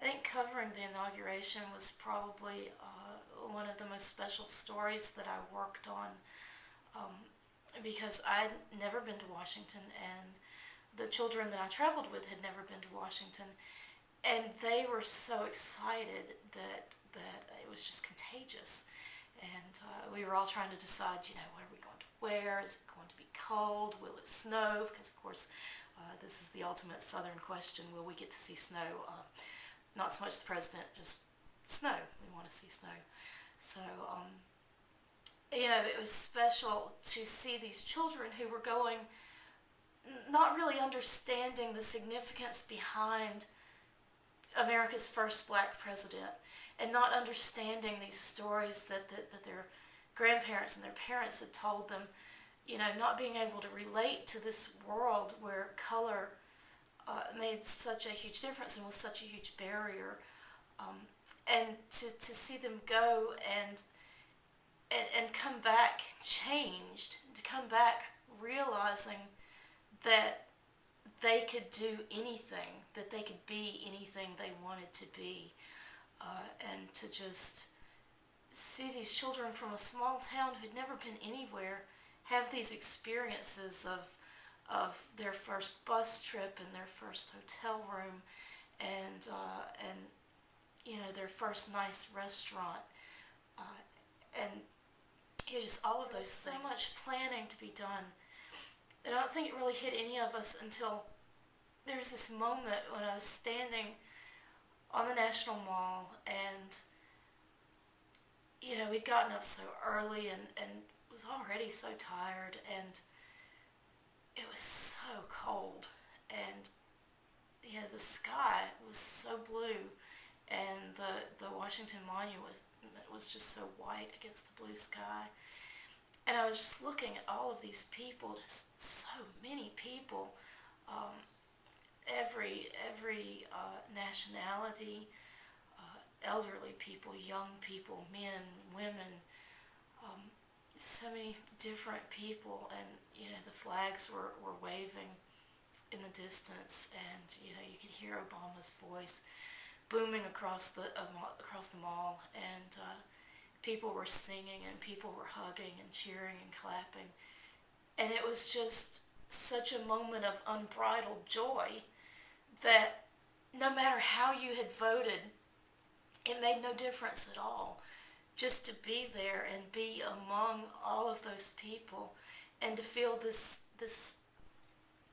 I think covering the inauguration was probably one of the most special stories that I worked on, um, because I'd never been to Washington, and the children that I traveled with had never been to Washington, and they were so excited that it was just contagious. And we were all trying to decide, what are we going to wear? Is it going to be cold? Will it snow? Because of course, this is the ultimate Southern question: will we get to see snow? Not so much the president, just snow. We want to see snow. So, it was special to see these children who were going, not really understanding the significance behind America's first black president, and not understanding these stories that their grandparents and their parents had told them, not being able to relate to this world where color made such a huge difference and was such a huge barrier. Um, and to see them go and come back changed, to come back realizing that they could do anything, that they could be anything they wanted to be, and to just see these children from a small town who'd never been anywhere have these experiences of their first bus trip and their first hotel room, and their first nice restaurant, and just all of those things. So much planning to be done. And I don't think it really hit any of us until there was this moment when I was standing on the National Mall, and we'd gotten up so early and was already so tired, and it was so cold, and the sky was so blue, and the Washington Monument was just so white against the blue sky. And I was just looking at all of these people, just so many people, um, every nationality, elderly people, young people, men, women, um, so many different people, and the flags were waving in the distance, and you could hear Obama's voice booming across the mall, and people were singing, and people were hugging and cheering and clapping, and it was just such a moment of unbridled joy that no matter how you had voted, it made no difference at all. Just to be there and be among all of those people, and to feel this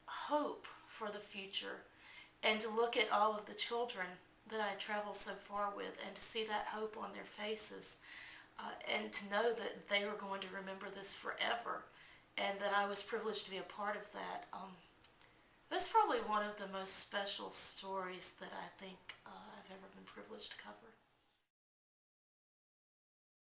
hope for the future, and to look at all of the children that I traveled so far with, and to see that hope on their faces, and to know that they were going to remember this forever, and that I was privileged to be a part of that. That's probably one of the most special stories that I think I've ever been privileged to cover.